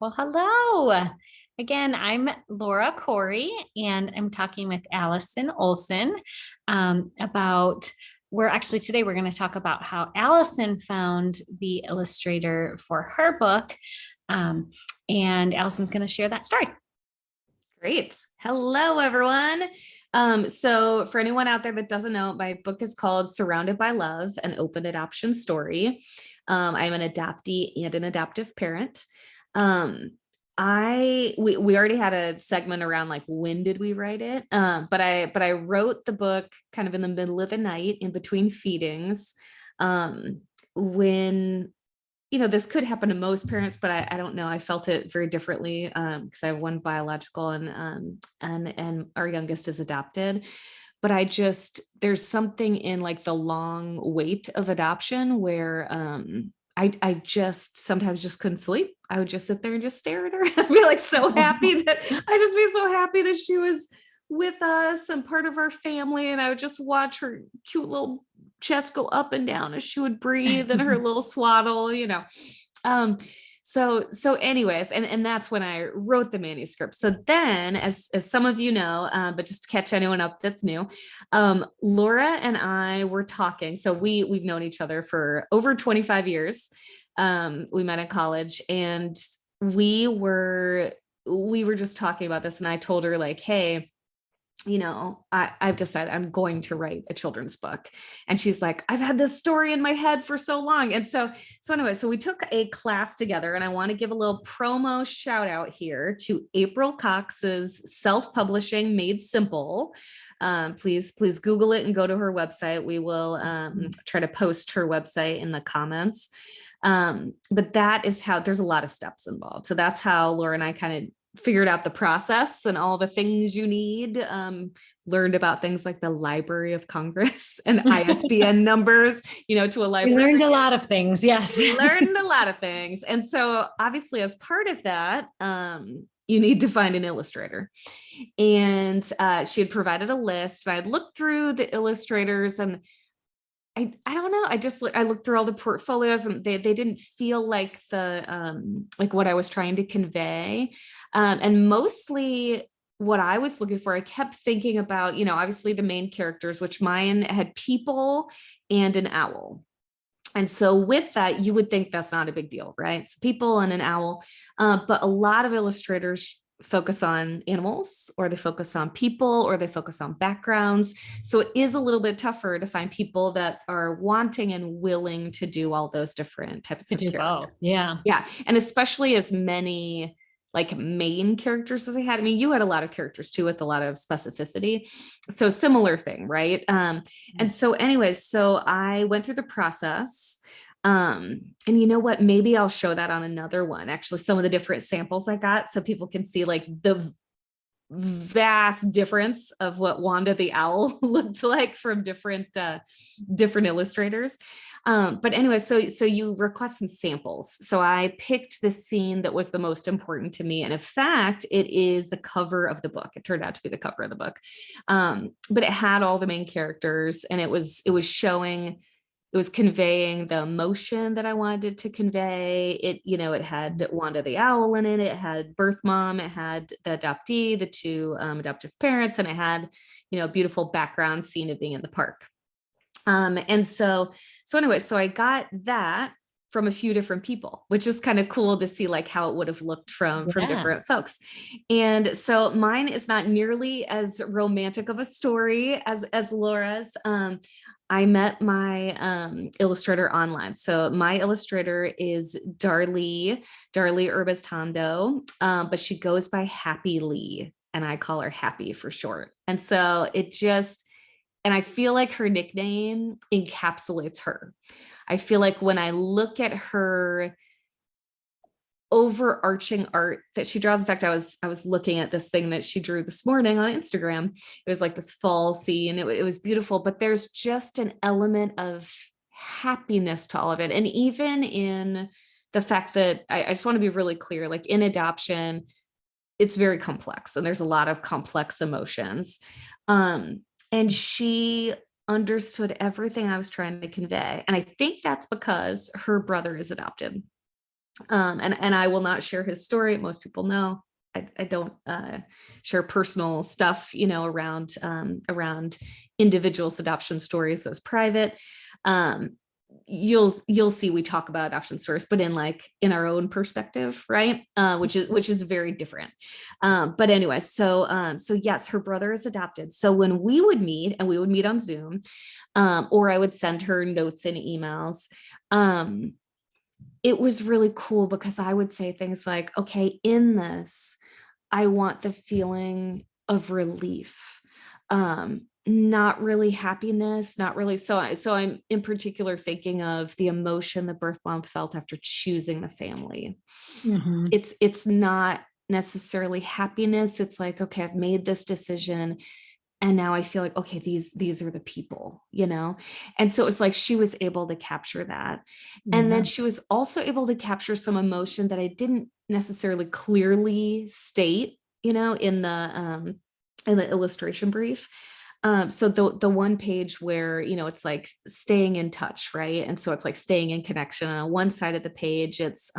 Well, hello. Again, I'm Laura Khoury, and I'm talking with Allison Olson about. Today we're going to talk about how Allison found the illustrator for her book, um, and Allison's going to share that story. Great. Hello, everyone. So for anyone out there that doesn't know, my book is called Surrounded by Love, an Open Adoption Story. I'm an adoptee and an adoptive parent. Um, we already had a segment around like when did we write it? But I wrote the book kind of in the middle of the night in between feedings. When this could happen to most parents, but I don't know. I felt it very differently because I have one biological and our youngest is adopted. But there's something in like the long wait of adoption where I just sometimes just couldn't sleep. I would just sit there and just stare at her. I'd be like so happy that I just be so happy that she was with us and part of our family. And I would just watch her cute little chest go up and down as she would breathe and her little swaddle. Um, so anyways, and that's when I wrote the manuscript. So then, as some of you know, but just to catch anyone up that's new, Laura and I were talking. So we've known each other for over 25 years. We met in college, and we were just talking about this, and I told her like, hey, I've decided I'm going to write a children's book. And she's like, I've had this story in my head for so long. And so anyway, so we took a class together, and I want to give a little promo shout out here to April Cox's self-publishing Made Simple. Please Google it and go to her website. We will try to post her website in the comments. But that is how there's a lot of steps involved. So that's how Laura and I kind of figured out the process and all the things you need, learned about things like the Library of Congress and ISBN numbers, to a We library. learned a lot of things. Yes. We learned a lot of things. And so obviously as part of that, you need to find an illustrator. And she had provided a list, and I'd looked through the illustrators, and I don't know. I looked through all the portfolios, and they didn't feel like like what I was trying to convey. And mostly what I was looking for, I kept thinking about, obviously the main characters, which mine had people and an owl. And so with that, you would think that's not a big deal, right? So people and an owl, but a lot of illustrators focus on animals, or they focus on people, or they focus on backgrounds. So it is a little bit tougher to find people that are wanting and willing to do all those different types To of do characters. both. Yeah. Yeah. And especially as many like main characters as I had. I mean, you had a lot of characters too, with a lot of specificity. So similar thing, right? And so anyways, so I went through the process. And you know what? Maybe I'll show that on another one. Actually, some of the different samples I got, so people can see like the vast difference of what Wanda the Owl looked like from different illustrators. But anyway, so you request some samples. So I picked the scene that was the most important to me. And in fact, it is the cover of the book. It turned out to be the cover of the book. But it had all the main characters, and it was conveying the emotion that I wanted it to convey. It had Wanda the Owl in it. It had birth mom. It had the adoptee, the two adoptive parents, and it had, a beautiful background scene of being in the park. And so anyway, so I got that from a few different people, which is kind of cool to see like how it would have looked from Yeah. different folks. And so mine is not nearly as romantic of a story as Laura's. I met my illustrator online. So my illustrator is Darlie Urbistando, but she goes by Happy Lee, and I call her Happy for short. And so and I feel like her nickname encapsulates her. I feel like when I look at her overarching art that she draws. In fact, I was looking at this thing that she drew this morning on Instagram. It was like this fall scene. It was beautiful, but there's just an element of happiness to all of it. And even in the fact that I just want to be really clear, like in adoption, it's very complex, and there's a lot of complex emotions. And she understood everything I was trying to convey. And I think that's because her brother is adopted. And I will not share his story. Most people know I don't share personal stuff, around individuals' adoption stories. That's private. Um, you'll see we talk about adoption stories, but in our own perspective, right? Which is very different. But anyway, so yes, her brother is adopted. So when we would meet, and we would meet on Zoom, or I would send her notes and emails. It was really cool because I would say things like, okay, in this, I want the feeling of relief, not really happiness, not really. So I'm in particular thinking of the emotion the birth mom felt after choosing the family. Mhm. It's not necessarily happiness. It's like, okay, I've made this decision, and now I feel like, okay, these are the people. And so it's like she was able to capture that. And then Yeah. she was also able to capture some emotion that I didn't necessarily clearly state, in the illustration brief. So the one page where, it's like staying in touch, right? And so it's like staying in connection. And on one side of the page, it's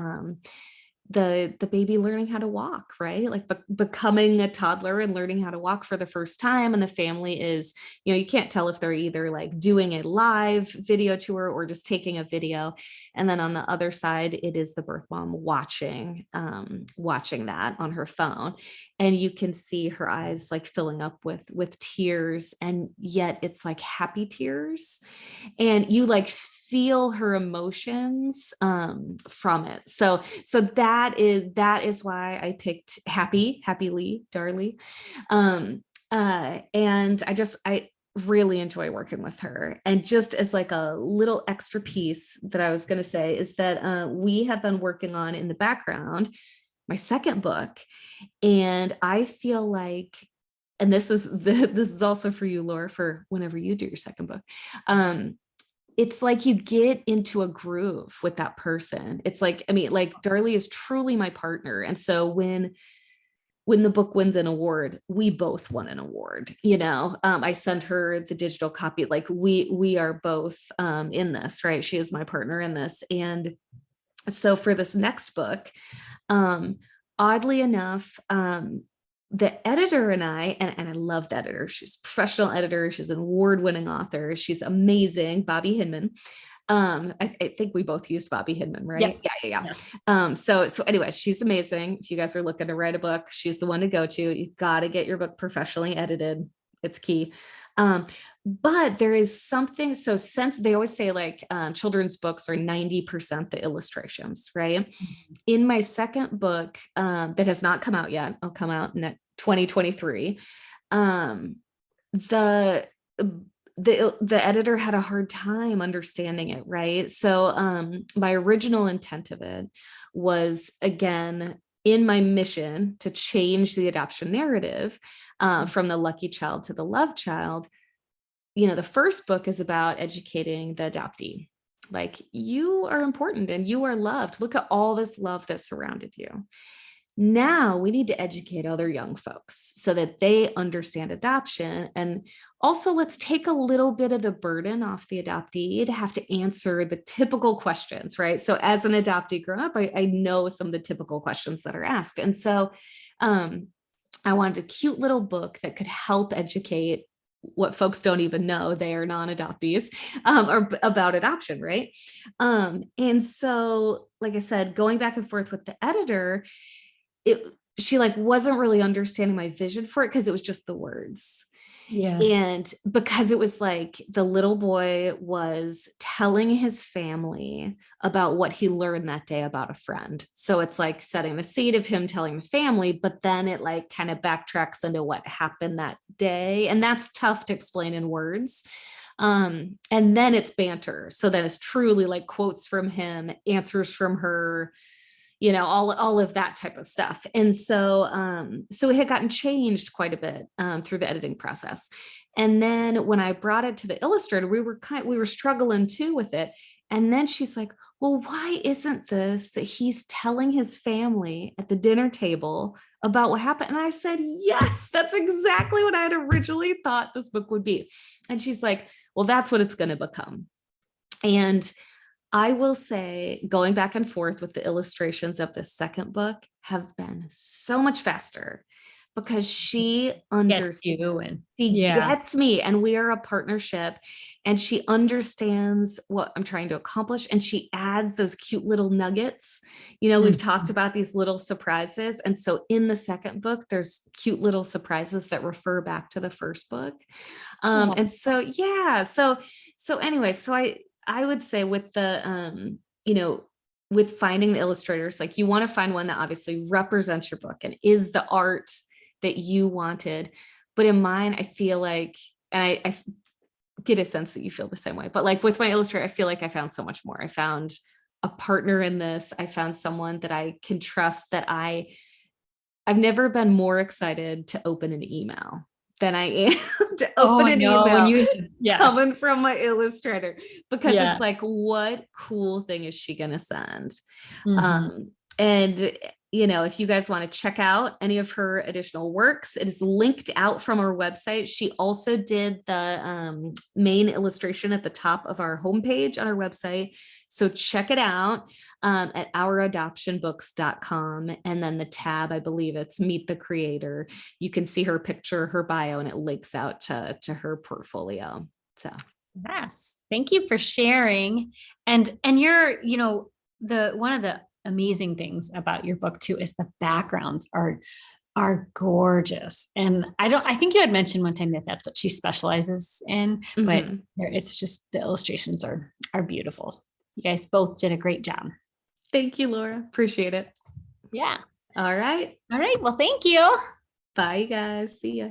the baby learning how to walk, right? Like becoming a toddler and learning how to walk for the first time. And the family is, you can't tell if they're either like doing a live video tour or just taking a video. And then on the other side, it is the birth mom watching that on her phone. And you can see her eyes like filling up with tears, and yet it's like happy tears. And you like feel her emotions from it. So that is why I picked happily Darlie. And I really enjoy working with her. And just as like a little extra piece that I was going to say is that we have been working on in the background my second book. And I feel like, and this is also for you, Laura, for whenever you do your second book. It's like you get into a groove with that person. It's like, I mean, like Darlie is truly my partner. And so when the book wins an award, we both won an award. I sent her the digital copy. Like we are both in this, right? She is my partner in this. And so for this next book, oddly enough, the editor and I love the editor. She's a professional editor. She's an award-winning author. She's amazing, Bobby Hinman. I think we both used Bobby Hinman, right? Yep. Yeah. Yes. So anyway, she's amazing. If you guys are looking to write a book, she's the one to go to. You've got to get your book professionally edited. It's key. But there is something, so since they always say like children's books are 90% the illustrations, right? In my second book that has not come out yet, I'll come out in 2023, the editor had a hard time understanding it, right? So my original intent of it was, again, in my mission to change the adoption narrative from the lucky child to the loved child. The first book is about educating the adoptee. Like, you are important and you are loved. Look at all this love that surrounded you. Now we need to educate other young folks so that they understand adoption. And also, let's take a little bit of the burden off the adoptee to have to answer the typical questions, right? So as an adoptee growing up, I know some of the typical questions that are asked. And so I wanted a cute little book that could help educate what folks don't even know, they are non-adoptees, or about adoption, right? And so, like I said, going back and forth with the editor, she like wasn't really understanding my vision for it because it was just the words. Yes. And because it was like the little boy was telling his family about what he learned that day about a friend. So it's like setting the seed of him telling the family, but then it like kind of backtracks into what happened that day. And that's tough to explain in words. And then it's banter. So then it's truly like quotes from him, answers from her, all of that type of stuff. And so it had gotten changed quite a bit through the editing process. And then when I brought it to the illustrator, we were struggling too with it. And then she's like, well, why isn't this that he's telling his family at the dinner table about what happened? And I said, yes, that's exactly what I had originally thought this book would be. And she's like, well, that's what it's going to become. And I will say going back and forth with the illustrations of the second book have been so much faster because Get you and she yeah. gets me, and we are a partnership, and she understands what I'm trying to accomplish, and she adds those cute little nuggets. We've talked Mhm. about these little surprises, and so in the second book there's cute little surprises that refer back to the first book. Oh, And so yeah, so anyway, so I would say with the with finding the illustrators, like you want to find one that obviously represents your book and is the art that you wanted. But in mine, I feel like, and I get a sense that you feel the same way, but like with my illustrator, I feel like I found so much more. I found a partner in this. I found someone that I can trust, that I've never been more excited to open an email than I am to open oh an no, when email you yes. coming from my illustrator, because it's Yeah. like, what cool thing is she going to send? Mhm. And if you guys want to check out any of her additional works, it is linked out from our website. She also did the main illustration at the top of our homepage on our website. So check it out at ouradoptionbooks.com. And then the tab, I believe it's Meet the Creator. You can see her picture, her bio, and it links out to her portfolio. So Yes. Thank you for sharing. And you're, the one of the amazing things about your book too is the backgrounds are gorgeous. And I think you had mentioned one time that that's what she specializes in, but mhm. it's just the illustrations are beautiful. You guys both did a great job. Thank you, Laura. Appreciate it. Yeah. All right. All right. Well, thank you. Bye, you guys. See ya.